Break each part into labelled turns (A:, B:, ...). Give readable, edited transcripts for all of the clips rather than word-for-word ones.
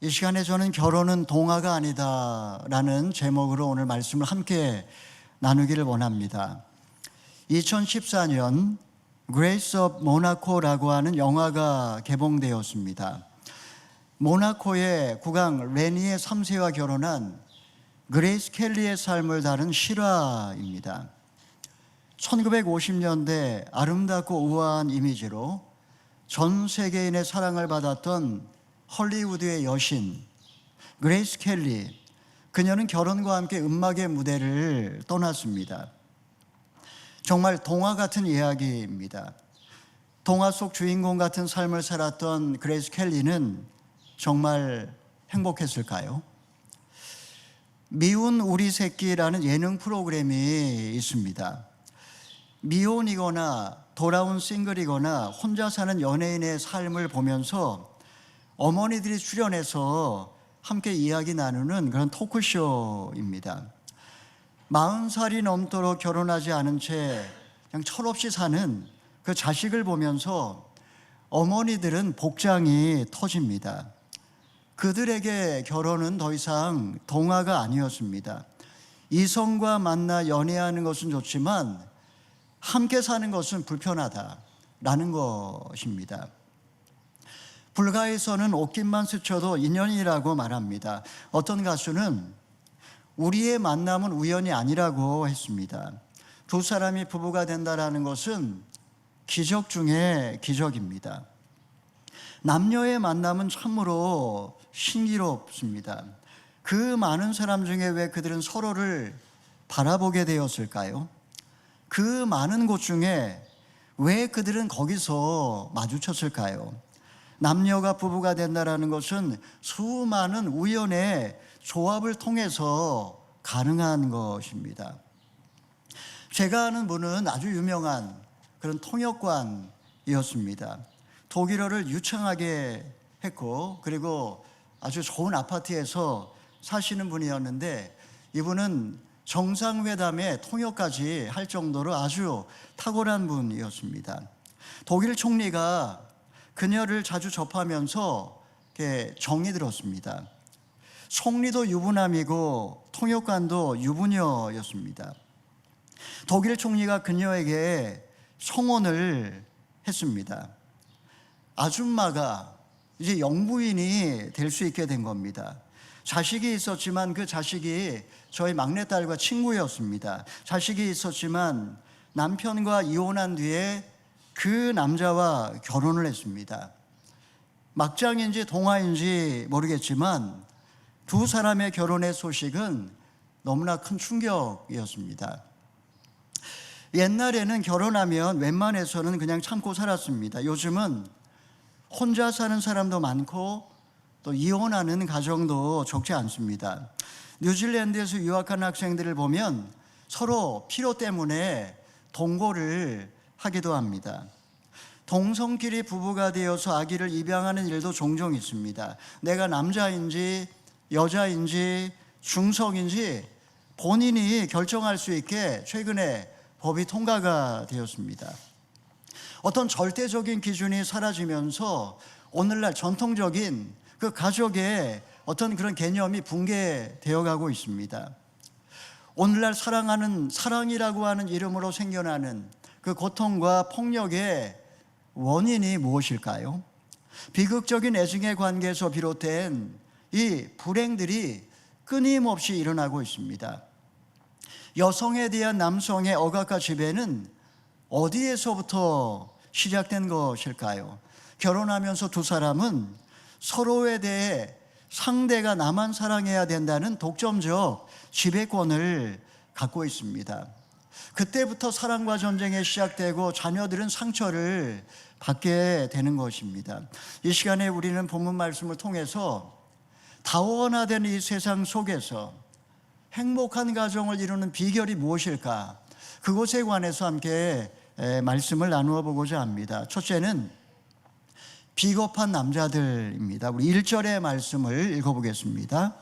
A: 이 시간에 저는 결혼은 동화가 아니다라는 제목으로 오늘 말씀을 함께 나누기를 원합니다. 2014년 그레이스 오브 모나코라고 하는 영화가 개봉되었습니다. 모나코의 국왕 레니의 3세와 결혼한 그레이스 켈리의 삶을 다룬 실화입니다. 1950년대 아름답고 우아한 이미지로 전 세계인의 사랑을 받았던 헐리우드의 여신 그레이스 켈리, 그녀는 결혼과 함께 음악의 무대를 떠났습니다. 정말 동화 같은 이야기입니다. 동화 속 주인공 같은 삶을 살았던 그레이스 켈리는 정말 행복했을까요? 미운 우리 새끼라는 예능 프로그램이 있습니다. 미혼이거나 돌아온 싱글이거나 혼자 사는 연예인의 삶을 보면서 어머니들이 출연해서 함께 이야기 나누는 그런 토크쇼입니다. 40살이 넘도록 결혼하지 않은 채 그냥 철없이 사는 그 자식을 보면서 어머니들은 복장이 터집니다. 그들에게 결혼은 더 이상 동화가 아니었습니다. 이성과 만나 연애하는 것은 좋지만 함께 사는 것은 불편하다라는 것입니다. 불가에서는 옷깃만 스쳐도 인연이라고 말합니다. 어떤 가수는 우리의 만남은 우연이 아니라고 했습니다. 두 사람이 부부가 된다는 것은 기적 중에 기적입니다. 남녀의 만남은 참으로 신기롭습니다. 그 많은 사람 중에 왜 그들은 서로를 바라보게 되었을까요? 그 많은 곳 중에 왜 그들은 거기서 마주쳤을까요? 남녀가 부부가 된다는 것은 수많은 우연의 조합을 통해서 가능한 것입니다. 제가 아는 분은 아주 유명한 그런 통역관이었습니다. 독일어를 유창하게 했고 그리고 아주 좋은 아파트에서 사시는 분이었는데 이분은 정상회담에 통역까지 할 정도로 아주 탁월한 분이었습니다. 독일 총리가 그녀를 자주 접하면서 정이 들었습니다. 총리도 유부남이고 통역관도 유부녀였습니다. 독일 총리가 그녀에게 청혼을 했습니다. 아줌마가 이제 영부인이 될 수 있게 된 겁니다. 자식이 있었지만 그 자식이 저희 막내딸과 친구였습니다. 자식이 있었지만 남편과 이혼한 뒤에 그 남자와 결혼을 했습니다. 막장인지 동화인지 모르겠지만 두 사람의 결혼의 소식은 너무나 큰 충격이었습니다. 옛날에는 결혼하면 웬만해서는 그냥 참고 살았습니다. 요즘은 혼자 사는 사람도 많고 또 이혼하는 가정도 적지 않습니다. 뉴질랜드에서 유학한 학생들을 보면 서로 필요 때문에 동거를 하기도 합니다. 동성끼리 부부가 되어서 아기를 입양하는 일도 종종 있습니다. 내가 남자인지 여자인지 중성인지 본인이 결정할 수 있게 최근에 법이 통과가 되었습니다. 어떤 절대적인 기준이 사라지면서 오늘날 전통적인 그 가족의 어떤 그런 개념이 붕괴되어 가고 있습니다. 오늘날 사랑이라고 하는 이름으로 생겨나는 그 고통과 폭력의 원인이 무엇일까요? 비극적인 애증의 관계에서 비롯된 이 불행들이 끊임없이 일어나고 있습니다. 여성에 대한 남성의 억압과 지배는 어디에서부터 시작된 것일까요? 결혼하면서 두 사람은 서로에 대해 상대가 나만 사랑해야 된다는 독점적 지배권을 갖고 있습니다. 그때부터 사랑과 전쟁이 시작되고 자녀들은 상처를 받게 되는 것입니다. 이 시간에 우리는 본문 말씀을 통해서 다원화된 이 세상 속에서 행복한 가정을 이루는 비결이 무엇일까? 그것에 관해서 함께 말씀을 나누어 보고자 합니다. 첫째는 비겁한 남자들입니다. 우리 1절의 말씀을 읽어보겠습니다.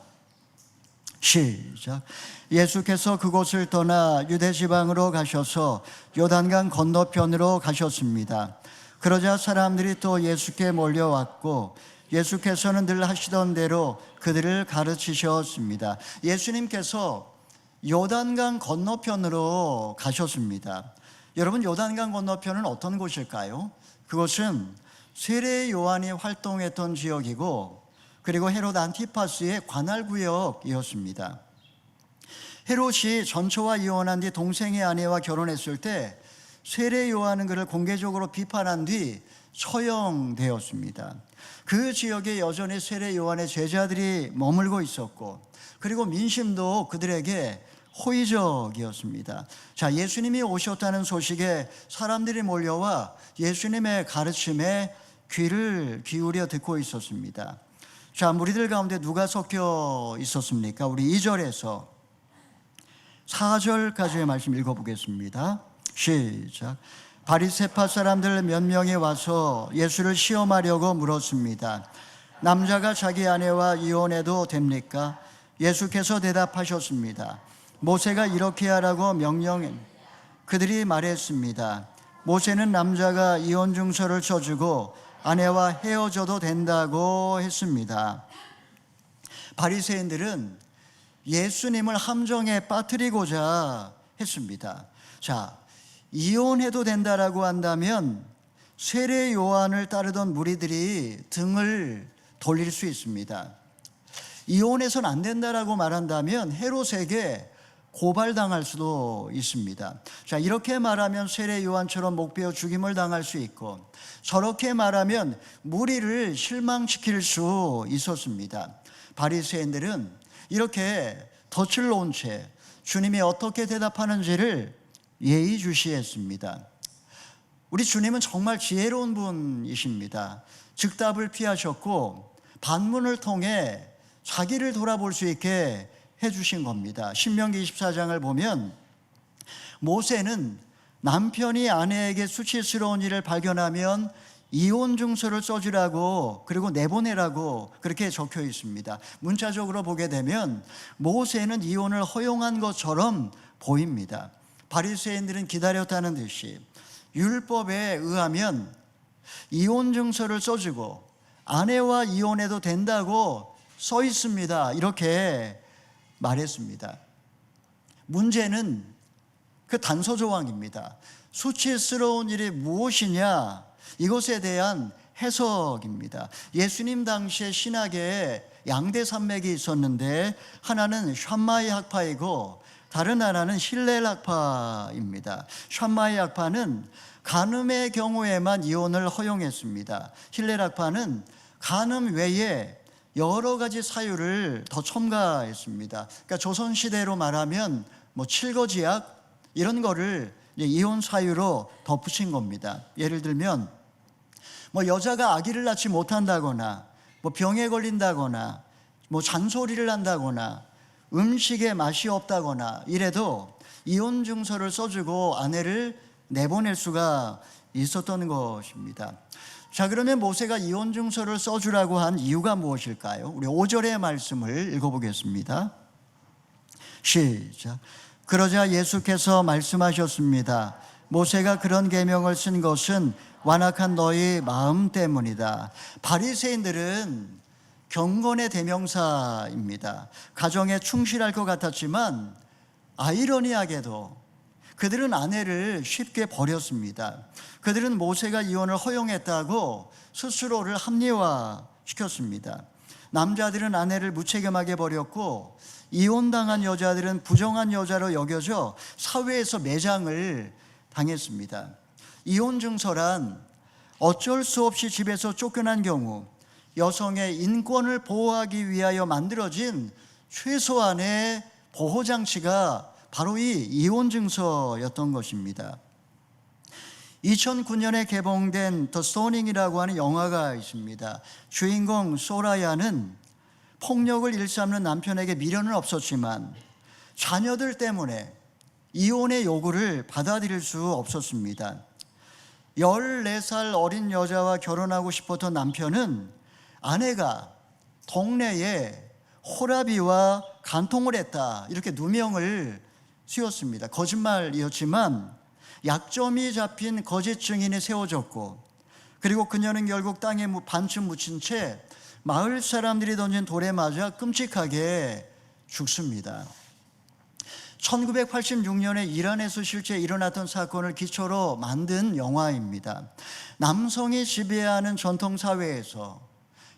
A: 시작. 예수께서 그곳을 떠나 유대 지방으로 가셔서 요단강 건너편으로 가셨습니다. 그러자 사람들이 또 예수께 몰려왔고 예수께서는 늘 하시던 대로 그들을 가르치셨습니다. 예수님께서 요단강 건너편으로 가셨습니다. 여러분, 요단강 건너편은 어떤 곳일까요? 그것은 세례 요한이 활동했던 지역이고, 그리고 헤롯 안티파스의 관할구역이었습니다. 헤롯이 전처와 이혼한 뒤 동생의 아내와 결혼했을 때 세례 요한은 그를 공개적으로 비판한 뒤 처형되었습니다. 그 지역에 여전히 세례 요한의 제자들이 머물고 있었고, 그리고 민심도 그들에게 호의적이었습니다. 자, 예수님이 오셨다는 소식에 사람들이 몰려와 예수님의 가르침에 귀를 기울여 듣고 있었습니다. 자, 무리들 가운데 누가 섞여 있었습니까? 우리 2절에서 4절까지의 말씀 읽어보겠습니다. 시작. 바리새파 사람들 몇 명이 와서 예수를 시험하려고 물었습니다. 남자가 자기 아내와 이혼해도 됩니까? 예수께서 대답하셨습니다. 모세가 이렇게 하라고 명령해. 그들이 말했습니다. 모세는 남자가 이혼 증서를 써주고 아내와 헤어져도 된다고 했습니다. 바리새인들은 예수님을 함정에 빠뜨리고자 했습니다. 자, 이혼해도 된다라고 한다면 세례 요한을 따르던 무리들이 등을 돌릴 수 있습니다. 이혼해서는 안 된다라고 말한다면 헤롯에게 고발당할 수도 있습니다. 자, 이렇게 말하면 세례 요한처럼 목베어 죽임을 당할 수 있고, 저렇게 말하면 무리를 실망시킬 수 있었습니다. 바리새인들은 이렇게 덫을 놓은 채 주님이 어떻게 대답하는지를 예의주시했습니다. 우리 주님은 정말 지혜로운 분이십니다. 즉답을 피하셨고 반문을 통해 자기를 돌아볼 수 있게 해주신 겁니다. 신명기 24장을 보면 모세는 남편이 아내에게 수치스러운 일을 발견하면 이혼 증서를 써주라고, 그리고 내보내라고 그렇게 적혀 있습니다. 문자적으로 보게 되면 모세는 이혼을 허용한 것처럼 보입니다. 바리새인들은 기다렸다는 듯이 율법에 의하면 이혼 증서를 써주고 아내와 이혼해도 된다고 써 있습니다. 이렇게 말했습니다. 문제는 그 단서 조항입니다. 수치스러운 일이 무엇이냐, 이것에 대한 해석입니다. 예수님 당시에 신학에 양대 산맥이 있었는데 하나는 샴마이 학파이고 다른 하나는 힐렐 학파입니다. 샴마이 학파는 간음의 경우에만 이혼을 허용했습니다. 힐렐 학파는 간음 외에 여러 가지 사유를 더 첨가했습니다. 그러니까 조선시대로 말하면 칠거지약 이런 거를 이혼 사유로 덧붙인 겁니다. 예를 들면 여자가 아기를 낳지 못한다거나 병에 걸린다거나 잔소리를 한다거나 음식에 맛이 없다거나 이래도 이혼 증서를 써주고 아내를 내보낼 수가 있었던 것입니다. 자, 그러면 모세가 이혼 증서를 써주라고 한 이유가 무엇일까요? 우리 5절의 말씀을 읽어보겠습니다. 시작. 그러자 예수께서 말씀하셨습니다. 모세가 그런 계명을 쓴 것은 완악한 너희 마음 때문이다. 바리새인들은 경건의 대명사입니다. 가정에 충실할 것 같았지만 아이러니하게도 그들은 아내를 쉽게 버렸습니다. 그들은 모세가 이혼을 허용했다고 스스로를 합리화시켰습니다. 남자들은 아내를 무책임하게 버렸고 이혼당한 여자들은 부정한 여자로 여겨져 사회에서 매장을 당했습니다. 이혼 증서란 어쩔 수 없이 집에서 쫓겨난 경우 여성의 인권을 보호하기 위하여 만들어진 최소한의 보호장치가 바로 이 이혼 증서였던 것입니다. 2009년에 개봉된 더 스토닝이라고 하는 영화가 있습니다. 주인공 소라야는 폭력을 일삼는 남편에게 미련은 없었지만 자녀들 때문에 이혼의 요구를 받아들일 수 없었습니다. 14살 어린 여자와 결혼하고 싶었던 남편은 아내가 동네에 호라비와 간통을 했다, 이렇게 누명을 씌웠습니다. 거짓말이었지만 약점이 잡힌 거짓 증인이 세워졌고, 그리고 그녀는 결국 땅에 반쯤 묻힌 채 마을 사람들이 던진 돌에 맞아 끔찍하게 죽습니다. 1986년에 이란에서 실제 일어났던 사건을 기초로 만든 영화입니다. 남성이 지배하는 전통사회에서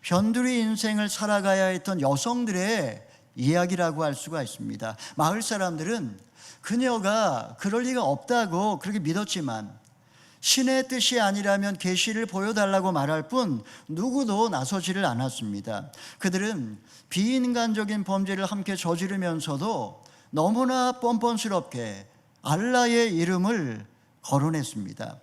A: 변두리 인생을 살아가야 했던 여성들의 이야기라고 할 수가 있습니다. 마을 사람들은 그녀가 그럴 리가 없다고 그렇게 믿었지만 신의 뜻이 아니라면 계시를 보여달라고 말할 뿐 누구도 나서지를 않았습니다. 그들은 비인간적인 범죄를 함께 저지르면서도 너무나 뻔뻔스럽게 알라의 이름을 거론했습니다.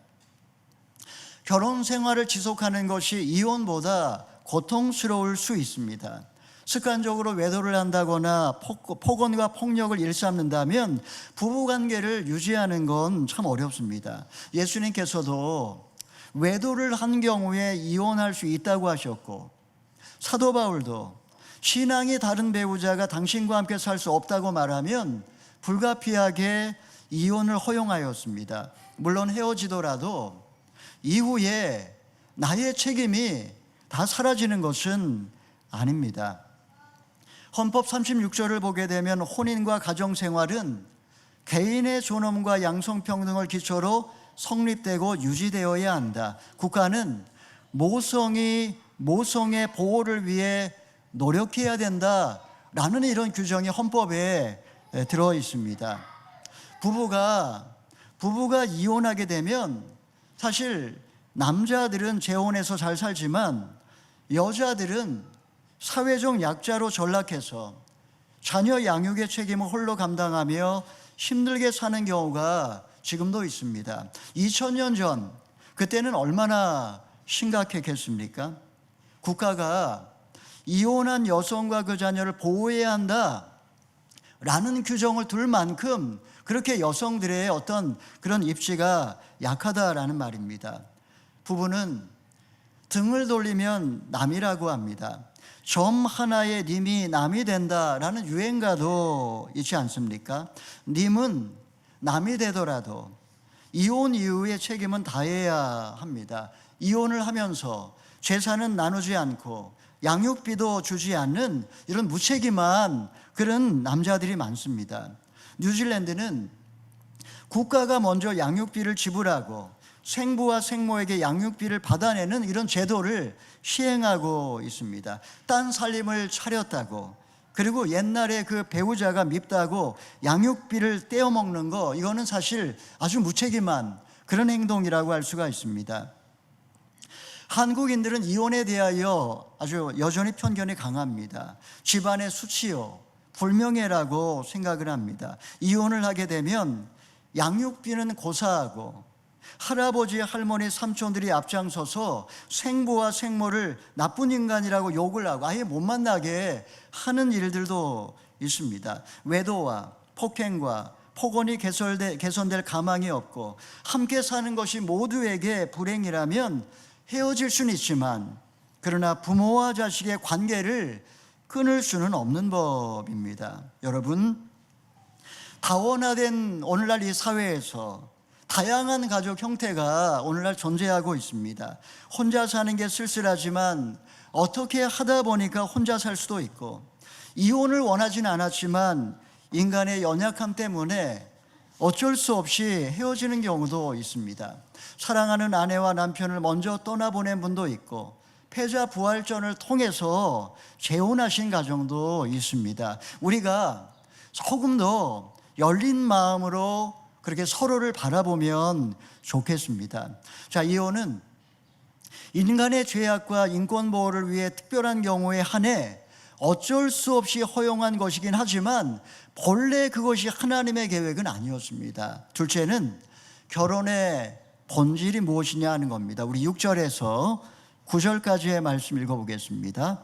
A: 결혼 생활을 지속하는 것이 이혼보다 고통스러울 수 있습니다. 습관적으로 외도를 한다거나 폭언과 폭력을 일삼는다면 부부관계를 유지하는 건 참 어렵습니다. 예수님께서도 외도를 한 경우에 이혼할 수 있다고 하셨고, 사도 바울도 신앙이 다른 배우자가 당신과 함께 살 수 없다고 말하면 불가피하게 이혼을 허용하였습니다. 물론 헤어지더라도 이후에 나의 책임이 다 사라지는 것은 아닙니다. 헌법 36조를 보게 되면 혼인과 가정생활은 개인의 존엄과 양성평등을 기초로 성립되고 유지되어야 한다. 국가는 모성의 보호를 위해 노력해야 된다라는 이런 규정이 헌법에 들어 있습니다. 부부가 이혼하게 되면 사실 남자들은 재혼해서 잘 살지만 여자들은 사회적 약자로 전락해서 자녀 양육의 책임을 홀로 감당하며 힘들게 사는 경우가 지금도 있습니다. 2000년 전 그때는 얼마나 심각했겠습니까? 국가가 이혼한 여성과 그 자녀를 보호해야 한다라는 규정을 둘 만큼 그렇게 여성들의 어떤 그런 입지가 약하다라는 말입니다. 부부는 등을 돌리면 남이라고 합니다. 점 하나에 님이 남이 된다라는 유행가도 있지 않습니까? 님은 남이 되더라도 이혼 이후의 책임은 다해야 합니다. 이혼을 하면서 재산은 나누지 않고 양육비도 주지 않는 이런 무책임한 그런 남자들이 많습니다. 뉴질랜드는 국가가 먼저 양육비를 지불하고 생부와 생모에게 양육비를 받아내는 이런 제도를 시행하고 있습니다. 딴 살림을 차렸다고, 그리고 옛날에 그 배우자가 밉다고 양육비를 떼어먹는 거, 이거는 사실 아주 무책임한 그런 행동이라고 할 수가 있습니다. 한국인들은 이혼에 대하여 아주 여전히 편견이 강합니다. 집안의 수치요, 불명예라고 생각을 합니다. 이혼을 하게 되면 양육비는 고사하고 할아버지, 할머니, 삼촌들이 앞장서서 생부와 생모를 나쁜 인간이라고 욕을 하고 아예 못 만나게 하는 일들도 있습니다. 외도와 폭행과 폭언이 개선될 가망이 없고 함께 사는 것이 모두에게 불행이라면 헤어질 수는 있지만 그러나 부모와 자식의 관계를 끊을 수는 없는 법입니다. 여러분, 다원화된 오늘날 이 사회에서 다양한 가족 형태가 오늘날 존재하고 있습니다. 혼자 사는 게 쓸쓸하지만 어떻게 하다 보니까 혼자 살 수도 있고, 이혼을 원하지는 않았지만 인간의 연약함 때문에 어쩔 수 없이 헤어지는 경우도 있습니다. 사랑하는 아내와 남편을 먼저 떠나보낸 분도 있고, 패자 부활전을 통해서 재혼하신 가정도 있습니다. 우리가 조금 더 열린 마음으로 그렇게 서로를 바라보면 좋겠습니다. 자, 이혼은 인간의 죄악과 인권 보호를 위해 특별한 경우에 한해 어쩔 수 없이 허용한 것이긴 하지만 본래 그것이 하나님의 계획은 아니었습니다. 둘째는 결혼의 본질이 무엇이냐 하는 겁니다. 우리 6절에서 9절까지의 말씀 읽어보겠습니다.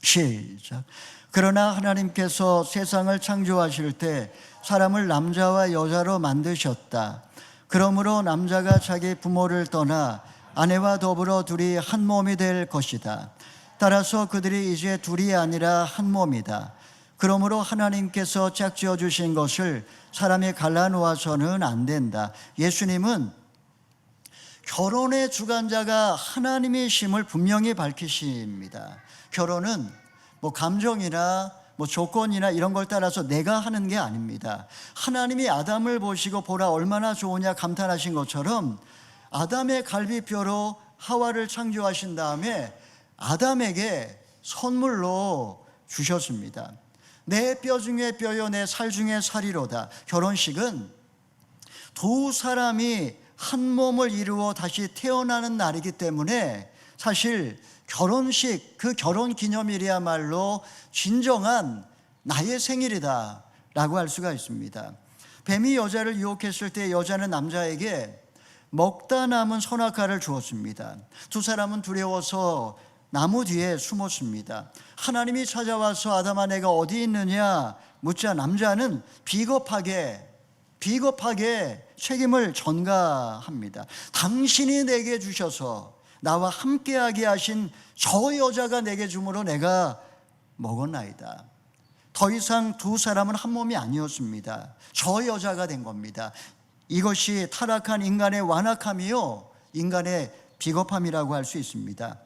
A: 시작. 그러나 하나님께서 세상을 창조하실 때 사람을 남자와 여자로 만드셨다. 그러므로 남자가 자기 부모를 떠나 아내와 더불어 둘이 한 몸이 될 것이다. 따라서 그들이 이제 둘이 아니라 한 몸이다. 그러므로 하나님께서 짝지어 주신 것을 사람이 갈라놓아서는 안 된다. 예수님은 결혼의 주관자가 하나님이심을 분명히 밝히십니다. 결혼은 뭐 감정이나 뭐 조건이나 이런 걸 따라서 내가 하는 게 아닙니다. 하나님이 아담을 보시고 보라 얼마나 좋으냐 감탄하신 것처럼 아담의 갈비뼈로 하와를 창조하신 다음에 아담에게 선물로 주셨습니다. 내 뼈 중에 뼈요 내 살 중에 살이로다. 결혼식은 두 사람이 한 몸을 이루어 다시 태어나는 날이기 때문에 사실 결혼식, 그 결혼 기념일이야말로 진정한 나의 생일이다 라고 할 수가 있습니다. 뱀이 여자를 유혹했을 때 여자는 남자에게 먹다 남은 선악과를 주었습니다. 두 사람은 두려워서 나무 뒤에 숨었습니다. 하나님이 찾아와서 아담아 내가 어디 있느냐 묻자 남자는 비겁하게 책임을 전가합니다. 당신이 내게 주셔서 나와 함께하게 하신 저 여자가 내게 주므로 내가 먹었나이다. 더 이상 두 사람은 한 몸이 아니었습니다. 저 여자가 된 겁니다. 이것이 타락한 인간의 완악함이요 인간의 비겁함이라고 할 수 있습니다.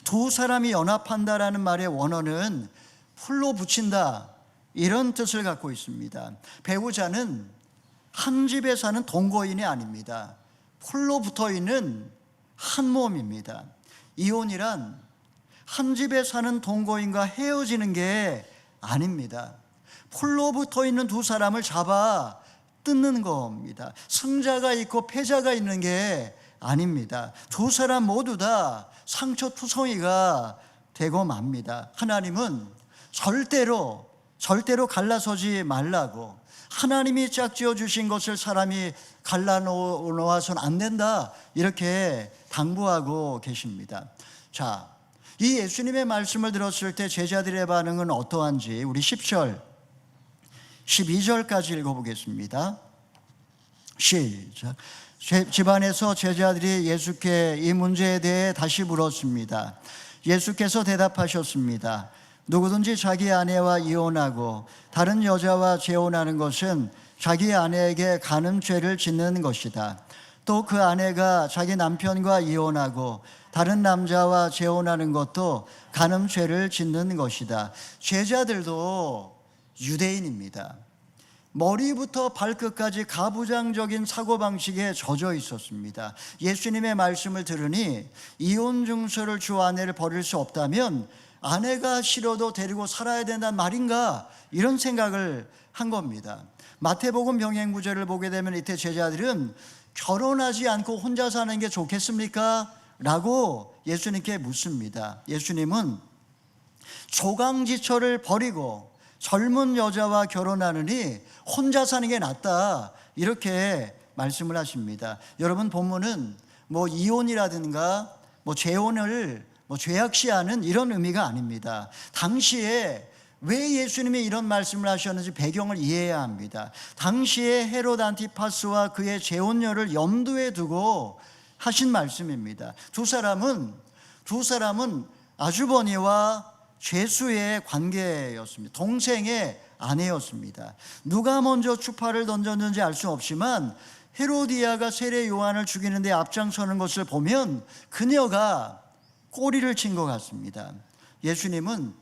A: 두 사람이 연합한다라는 말의 원어는 풀로 붙인다 이런 뜻을 갖고 있습니다. 배우자는 한 집에 사는 동거인이 아닙니다. 풀로 붙어있는 한 몸입니다. 이혼이란 한 집에 사는 동거인과 헤어지는 게 아닙니다. 풀로 붙어있는 두 사람을 잡아 뜯는 겁니다. 승자가 있고 패자가 있는 게 아닙니다. 두 사람 모두 다 상처투성이가 되고 맙니다. 하나님은 절대로 갈라서지 말라고, 하나님이 짝지어 주신 것을 사람이 갈라놓아서는 안 된다 이렇게 당부하고 계십니다. 자, 이 예수님의 말씀을 들었을 때 제자들의 반응은 어떠한지 우리 10절 12절까지 읽어보겠습니다. 시작. 집안에서 제자들이 예수께 이 문제에 대해 다시 물었습니다. 예수께서 대답하셨습니다. 누구든지 자기 아내와 이혼하고 다른 여자와 재혼하는 것은 자기 아내에게 간음죄를 짓는 것이다. 또 그 아내가 자기 남편과 이혼하고 다른 남자와 재혼하는 것도 간음죄를 짓는 것이다. 제자들도 유대인입니다. 머리부터 발끝까지 가부장적인 사고방식에 젖어 있었습니다. 예수님의 말씀을 들으니 이혼 증서를 주 아내를 버릴 수 없다면 아내가 싫어도 데리고 살아야 된다는 말인가 이런 생각을 한 겁니다. 마태복음 병행구절을 보게 되면 이때 제자들은 결혼하지 않고 혼자 사는 게 좋겠습니까? 라고 예수님께 묻습니다. 예수님은 조강지처를 버리고 젊은 여자와 결혼하느니 혼자 사는 게 낫다 이렇게 말씀을 하십니다. 여러분, 본문은 뭐 이혼이라든가 뭐 재혼을 죄악시하는 이런 의미가 아닙니다. 당시에 왜 예수님이 이런 말씀을 하셨는지 배경을 이해해야 합니다. 당시에 헤롯 안티파스와 그의 재혼녀를 염두에 두고 하신 말씀입니다. 두 사람은 아주버니와 죄수의 관계였습니다. 동생의 아내였습니다. 누가 먼저 추파를 던졌는지 알 수 없지만 헤로디아가 세례 요한을 죽이는 데 앞장서는 것을 보면 그녀가 꼬리를 친 것 같습니다. 예수님은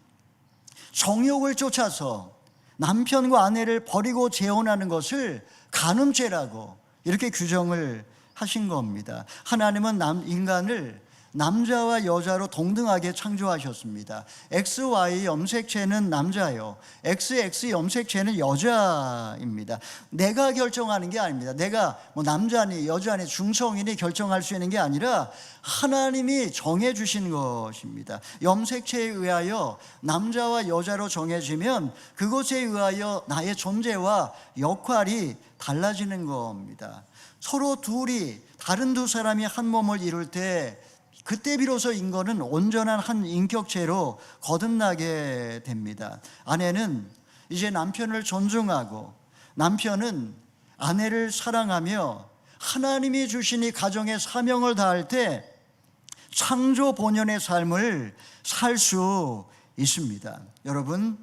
A: 정욕을 쫓아서 남편과 아내를 버리고 재혼하는 것을 간음죄라고 이렇게 규정을 하신 겁니다. 하나님은 인간을 남자와 여자로 동등하게 창조하셨습니다. XY 염색체는 남자요, XX 염색체는 여자입니다. 내가 결정하는 게 아닙니다. 내가 뭐 남자니 여자니 중성인이 결정할 수 있는 게 아니라 하나님이 정해주신 것입니다. 염색체에 의하여 남자와 여자로 정해지면 그것에 의하여 나의 존재와 역할이 달라지는 겁니다. 서로 둘이 다른 두 사람이 한 몸을 이룰 때 그때 비로소 인간은 온전한 한 인격체로 거듭나게 됩니다. 아내는 이제 남편을 존중하고 남편은 아내를 사랑하며 하나님이 주신 이 가정의 사명을 다할 때 창조 본연의 삶을 살 수 있습니다. 여러분,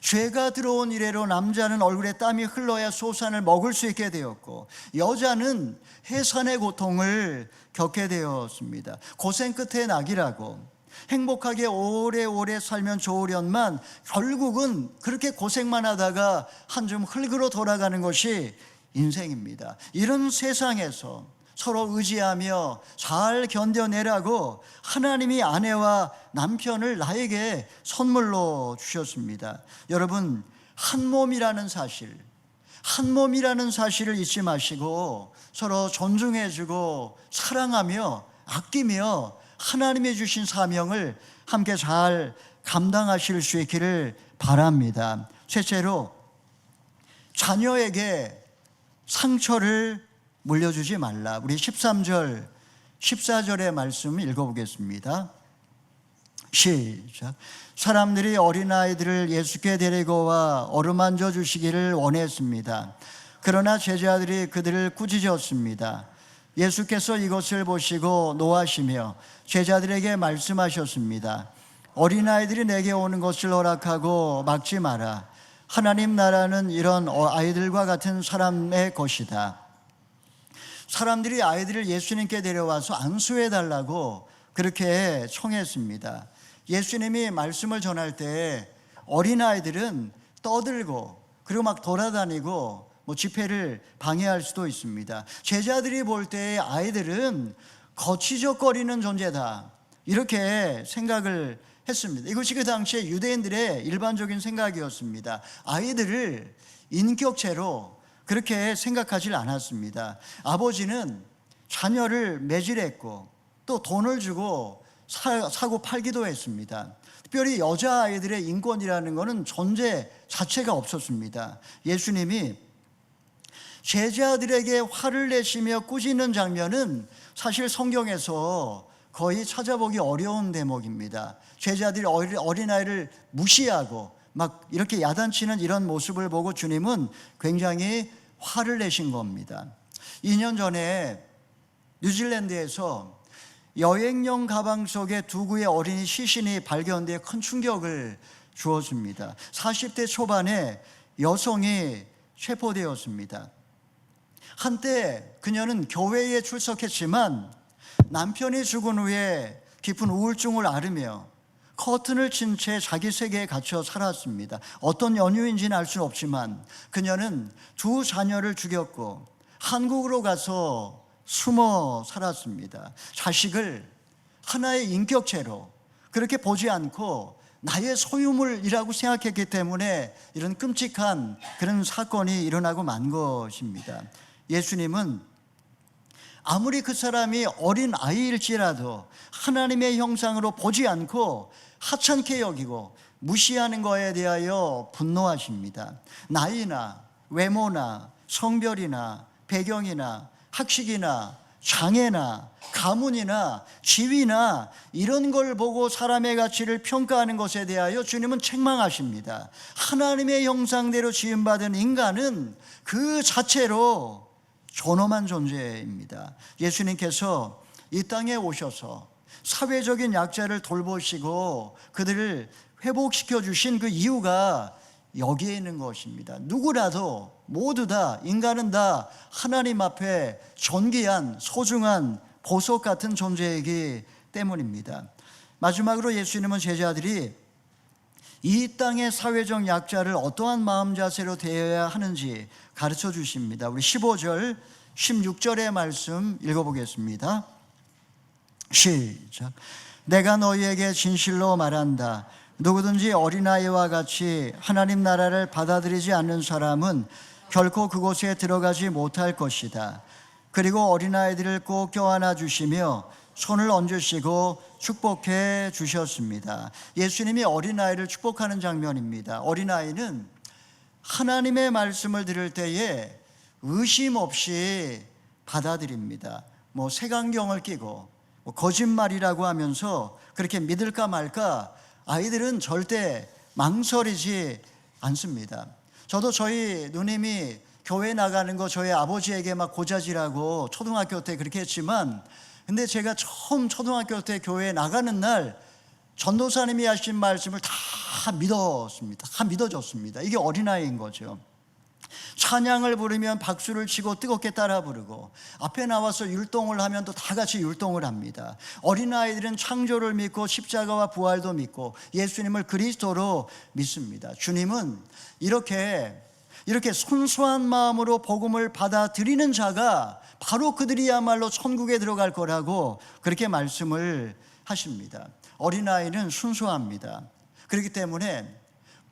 A: 죄가 들어온 이래로 남자는 얼굴에 땀이 흘러야 소산을 먹을 수 있게 되었고 여자는 해산의 고통을 겪게 되었습니다. 고생 끝에 낙이라고, 행복하게 오래오래 살면 좋으련만 결국은 그렇게 고생만 하다가 한 줌 흙으로 돌아가는 것이 인생입니다. 이런 세상에서 서로 의지하며 잘 견뎌내라고 하나님이 아내와 남편을 나에게 선물로 주셨습니다. 여러분, 한 몸이라는 사실을 잊지 마시고 서로 존중해주고 사랑하며 아끼며 하나님이 주신 사명을 함께 잘 감당하실 수 있기를 바랍니다. 셋째로, 자녀에게 상처를 물려주지 말라. 우리 13절, 14절의 말씀 읽어보겠습니다. 시작. 사람들이 어린아이들을 예수께 데리고 와 어루만져 주시기를 원했습니다. 그러나 제자들이 그들을 꾸짖었습니다. 예수께서 이것을 보시고 노하시며 제자들에게 말씀하셨습니다. 어린아이들이 내게 오는 것을 허락하고 막지 마라. 하나님 나라는 이런 아이들과 같은 사람의 것이다. 사람들이 아이들을 예수님께 데려와서 안수해 달라고 그렇게 청했습니다. 예수님이 말씀을 전할 때 어린아이들은 떠들고 그리고 막 돌아다니고 집회를 방해할 수도 있습니다. 제자들이 볼 때 아이들은 거치적거리는 존재다, 이렇게 생각을 했습니다. 이것이 그 당시에 유대인들의 일반적인 생각이었습니다. 아이들을 인격체로 그렇게 생각하지 않았습니다. 아버지는 자녀를 매질했고 또 돈을 주고 사고 팔기도 했습니다. 특별히 여자아이들의 인권이라는 것은 존재 자체가 없었습니다. 예수님이 제자들에게 화를 내시며 꾸짖는 장면은 사실 성경에서 거의 찾아보기 어려운 대목입니다. 제자들이 어린아이를 무시하고 막 이렇게 야단치는 이런 모습을 보고 주님은 굉장히 화를 내신 겁니다. 2년 전에 뉴질랜드에서 여행용 가방 속에 두 구의 어린이 시신이 발견되어 큰 충격을 주었습니다. 40대 초반의 여성이 체포되었습니다. 한때 그녀는 교회에 출석했지만 남편이 죽은 후에 깊은 우울증을 앓으며 커튼을 친 채 자기 세계에 갇혀 살았습니다. 어떤 연유인지는 알 수는 없지만 그녀는 두 자녀를 죽였고 한국으로 가서 숨어 살았습니다. 자식을 하나의 인격체로 그렇게 보지 않고 나의 소유물이라고 생각했기 때문에 이런 끔찍한 그런 사건이 일어나고 만 것입니다. 예수님은 아무리 그 사람이 어린 아이일지라도 하나님의 형상으로 보지 않고 하찮게 여기고 무시하는 것에 대하여 분노하십니다. 나이나 외모나 성별이나 배경이나 학식이나 장애나 가문이나 지위나 이런 걸 보고 사람의 가치를 평가하는 것에 대하여 주님은 책망하십니다. 하나님의 형상대로 지음받은 인간은 그 자체로 존엄한 존재입니다. 예수님께서 이 땅에 오셔서 사회적인 약자를 돌보시고 그들을 회복시켜 주신 그 이유가 여기에 있는 것입니다. 누구라도 모두 다, 인간은 다 하나님 앞에 존귀한 소중한 보석 같은 존재이기 때문입니다. 마지막으로 예수님은 제자들이 이 땅의 사회적 약자를 어떠한 마음 자세로 대해야 하는지 가르쳐 주십니다. 우리 15절, 16절의 말씀 읽어보겠습니다. 시작. 내가 너희에게 진실로 말한다. 누구든지 어린아이와 같이 하나님 나라를 받아들이지 않는 사람은 결코 그곳에 들어가지 못할 것이다. 그리고 어린아이들을 꼭 껴안아 주시며 손을 얹으시고 축복해 주셨습니다. 예수님이 어린아이를 축복하는 장면입니다. 어린아이는 하나님의 말씀을 들을 때에 의심 없이 받아들입니다. 색안경을 끼고 거짓말이라고 하면서 그렇게 믿을까 말까 아이들은 절대 망설이지 않습니다. 저도 저희 누님이 교회 나가는 거 저희 아버지에게 막 고자질하고 초등학교 때 그렇게 했지만, 근데 제가 처음 초등학교 때 교회 나가는 날 전도사님이 하신 말씀을 다 믿었습니다. 다 믿어줬습니다. 이게 어린아이인 거죠. 찬양을 부르면 박수를 치고 뜨겁게 따라 부르고, 앞에 나와서 율동을 하면 또 다 같이 율동을 합니다. 어린아이들은 창조를 믿고 십자가와 부활도 믿고 예수님을 그리스도로 믿습니다. 주님은 이렇게 순수한 마음으로 복음을 받아들이는 자가 바로 그들이야말로 천국에 들어갈 거라고 그렇게 말씀을 하십니다. 어린아이는 순수합니다. 그렇기 때문에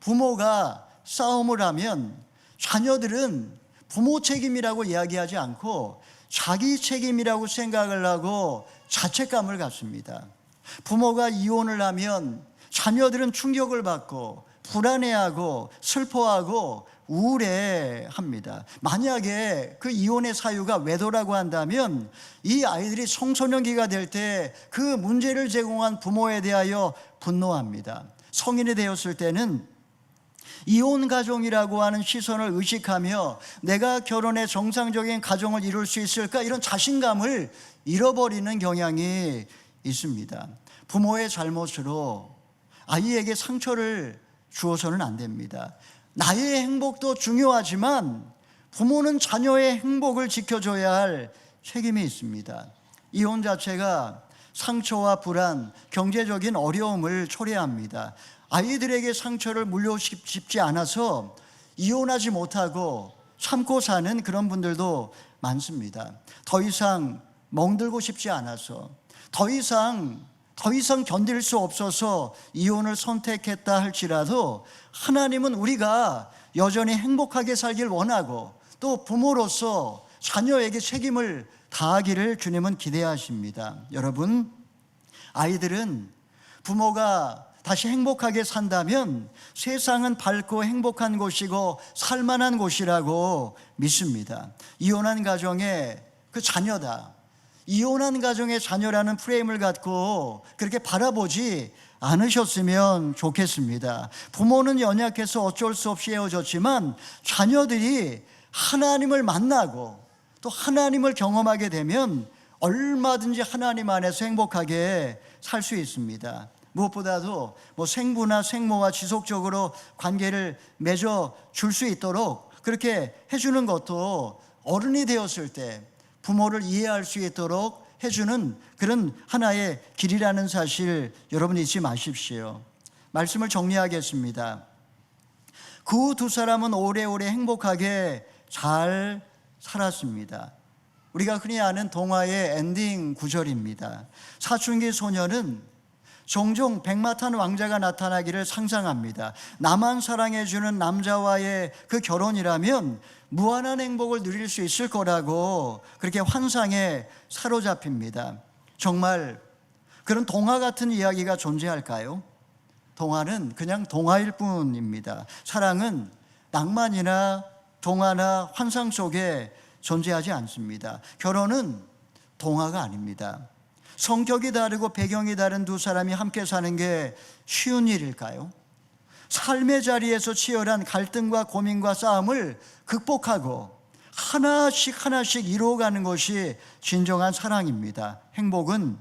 A: 부모가 싸움을 하면 자녀들은 부모 책임이라고 이야기하지 않고 자기 책임이라고 생각을 하고 자책감을 갖습니다. 부모가 이혼을 하면 자녀들은 충격을 받고 불안해하고 슬퍼하고 우울해합니다. 만약에 그 이혼의 사유가 외도라고 한다면 이 아이들이 청소년기가 될 때 그 문제를 제공한 부모에 대하여 분노합니다. 성인이 되었을 때는 이혼 가정이라고 하는 시선을 의식하며 내가 결혼해 정상적인 가정을 이룰 수 있을까, 이런 자신감을 잃어버리는 경향이 있습니다. 부모의 잘못으로 아이에게 상처를 주어서는 안 됩니다. 나의 행복도 중요하지만 부모는 자녀의 행복을 지켜줘야 할 책임이 있습니다. 이혼 자체가 상처와 불안, 경제적인 어려움을 초래합니다. 아이들에게 상처를 물려주고 싶지 않아서 이혼하지 못하고 참고 사는 그런 분들도 많습니다. 더 이상 멍들고 싶지 않아서, 더 이상 견딜 수 없어서 이혼을 선택했다 할지라도 하나님은 우리가 여전히 행복하게 살길 원하고 또 부모로서 자녀에게 책임을 다하기를 주님은 기대하십니다. 여러분, 아이들은 부모가 다시 행복하게 산다면 세상은 밝고 행복한 곳이고 살만한 곳이라고 믿습니다. 이혼한 가정의 그 자녀다, 이혼한 가정의 자녀라는 프레임을 갖고 그렇게 바라보지 않으셨으면 좋겠습니다. 부모는 연약해서 어쩔 수 없이 헤어졌지만 자녀들이 하나님을 만나고 또 하나님을 경험하게 되면 얼마든지 하나님 안에서 행복하게 살 수 있습니다. 무엇보다도 생부나 생모와 지속적으로 관계를 맺어 줄 수 있도록 그렇게 해주는 것도 어른이 되었을 때 부모를 이해할 수 있도록 해주는 그런 하나의 길이라는 사실 여러분 잊지 마십시오. 말씀을 정리하겠습니다. 그 두 사람은 오래오래 행복하게 잘 살았습니다. 우리가 흔히 아는 동화의 엔딩 구절입니다. 사춘기 소녀는 종종 백마탄 왕자가 나타나기를 상상합니다. 나만 사랑해주는 남자와의 그 결혼이라면 무한한 행복을 누릴 수 있을 거라고 그렇게 환상에 사로잡힙니다. 정말 그런 동화 같은 이야기가 존재할까요? 동화는 그냥 동화일 뿐입니다. 사랑은 낭만이나 동화나 환상 속에 존재하지 않습니다. 결혼은 동화가 아닙니다. 성격이 다르고 배경이 다른 두 사람이 함께 사는 게 쉬운 일일까요? 삶의 자리에서 치열한 갈등과 고민과 싸움을 극복하고 하나씩 이루어가는 것이 진정한 사랑입니다. 행복은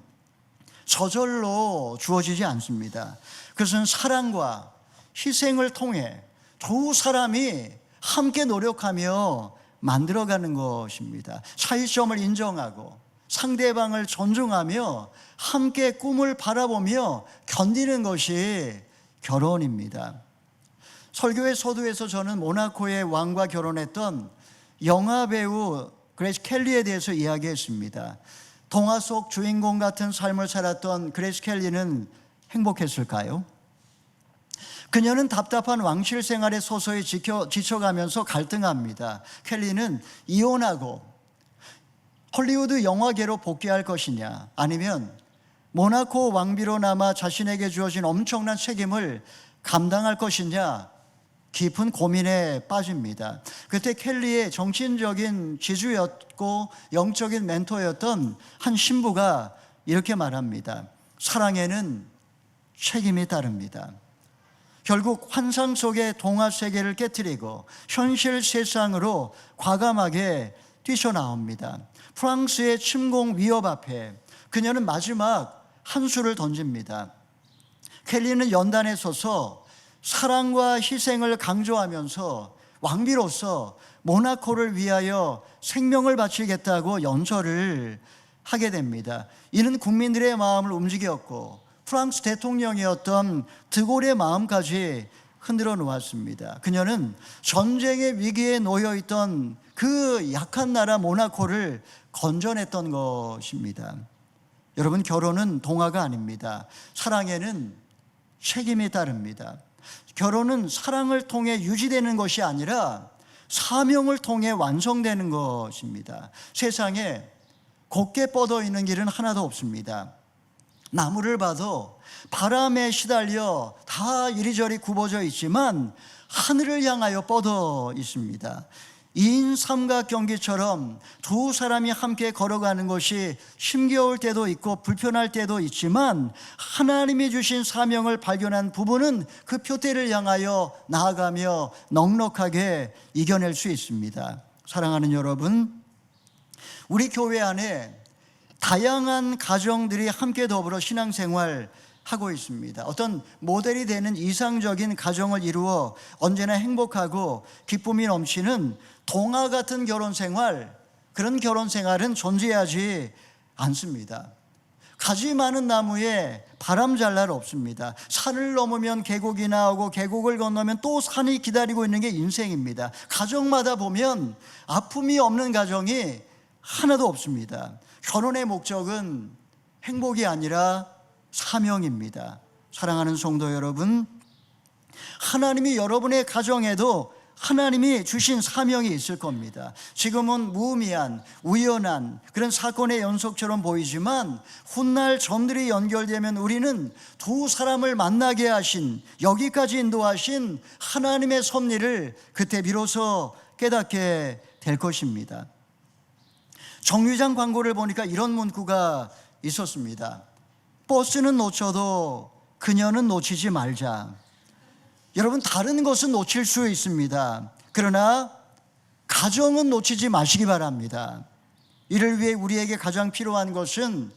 A: 저절로 주어지지 않습니다. 그것은 사랑과 희생을 통해 두 사람이 함께 노력하며 만들어가는 것입니다. 차이점을 인정하고 상대방을 존중하며 함께 꿈을 바라보며 견디는 것이 결혼입니다. 설교의 서두에서 저는 모나코의 왕과 결혼했던 영화배우 그레이스 켈리에 대해서 이야기했습니다. 동화 속 주인공 같은 삶을 살았던 그레이스 켈리는 행복했을까요? 그녀는 답답한 왕실 생활에 서서히 지쳐가면서 갈등합니다. 켈리는 이혼하고 헐리우드 영화계로 복귀할 것이냐, 아니면 모나코 왕비로 남아 자신에게 주어진 엄청난 책임을 감당할 것이냐, 깊은 고민에 빠집니다. 그때 켈리의 정신적인 지주였고 영적인 멘토였던 한 신부가 이렇게 말합니다. 사랑에는 책임이 따릅니다. 결국 환상 속의 동화 세계를 깨트리고 현실 세상으로 과감하게 뛰쳐나옵니다. 프랑스의 침공 위협 앞에 그녀는 마지막 한 수를 던집니다. 켈리는 연단에 서서 사랑과 희생을 강조하면서 왕비로서 모나코를 위하여 생명을 바치겠다고 연설을 하게 됩니다. 이는 국민들의 마음을 움직였고 프랑스 대통령이었던 드골의 마음까지 흔들어 놓았습니다. 그녀는 전쟁의 위기에 놓여 있던 그 약한 나라 모나코를 건져냈던 것입니다. 여러분, 결혼은 동화가 아닙니다. 사랑에는 책임이 따릅니다. 결혼은 사랑을 통해 유지되는 것이 아니라 사명을 통해 완성되는 것입니다. 세상에 곱게 뻗어 있는 길은 하나도 없습니다. 나무를 봐도 바람에 시달려 다 이리저리 굽어져 있지만 하늘을 향하여 뻗어 있습니다. 2인 삼각경기처럼 두 사람이 함께 걸어가는 것이 힘겨울 때도 있고 불편할 때도 있지만 하나님이 주신 사명을 발견한 부부는 그 표대를 향하여 나아가며 넉넉하게 이겨낼 수 있습니다. 사랑하는 여러분, 우리 교회 안에 다양한 가정들이 함께 더불어 신앙생활 하고 있습니다. 어떤 모델이 되는 이상적인 가정을 이루어 언제나 행복하고 기쁨이 넘치는 동화 같은 결혼생활, 그런 결혼생활은 존재하지 않습니다. 가지 많은 나무에 바람 잘 날 없습니다. 산을 넘으면 계곡이 나오고 계곡을 건너면 또 산이 기다리고 있는 게 인생입니다. 가정마다 보면 아픔이 없는 가정이 하나도 없습니다. 결혼의 목적은 행복이 아니라 사명입니다. 사랑하는 성도 여러분, 하나님이 여러분의 가정에도 하나님이 주신 사명이 있을 겁니다. 지금은 무의미한 우연한 그런 사건의 연속처럼 보이지만 훗날 점들이 연결되면 우리는 두 사람을 만나게 하신, 여기까지 인도하신 하나님의 섭리를 그때 비로소 깨닫게 될 것입니다. 정류장 광고를 보니까 이런 문구가 있었습니다. 버스는 놓쳐도 그녀는 놓치지 말자. 여러분, 다른 것은 놓칠 수 있습니다. 그러나 가정은 놓치지 마시기 바랍니다. 이를 위해 우리에게 가장 필요한 것은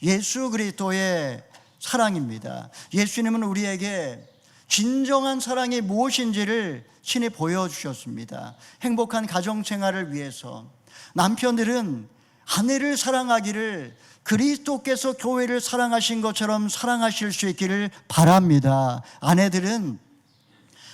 A: 예수 그리스도의 사랑입니다. 예수님은 우리에게 진정한 사랑이 무엇인지를 친히 보여주셨습니다. 행복한 가정생활을 위해서 남편들은 아내를 사랑하기를 그리스도께서 교회를 사랑하신 것처럼 사랑하실 수 있기를 바랍니다. 아내들은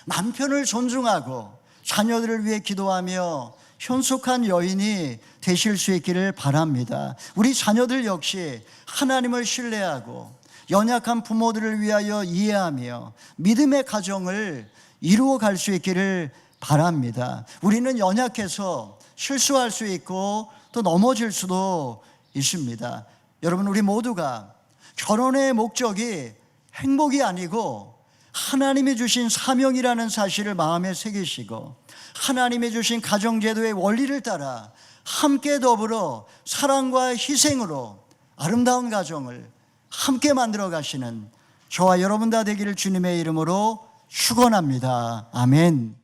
A: 남편을 존중하고 자녀들을 위해 기도하며 현숙한 여인이 되실 수 있기를 바랍니다. 우리 자녀들 역시 하나님을 신뢰하고 연약한 부모들을 위하여 이해하며 믿음의 가정을 이루어 갈 수 있기를 바랍니다. 우리는 연약해서 실수할 수 있고 또 넘어질 수도 있습니다. 여러분, 우리 모두가 결혼의 목적이 행복이 아니고 하나님이 주신 사명이라는 사실을 마음에 새기시고 하나님이 주신 가정제도의 원리를 따라 함께 더불어 사랑과 희생으로 아름다운 가정을 함께 만들어 가시는 저와 여러분 다 되기를 주님의 이름으로 축원합니다. 아멘.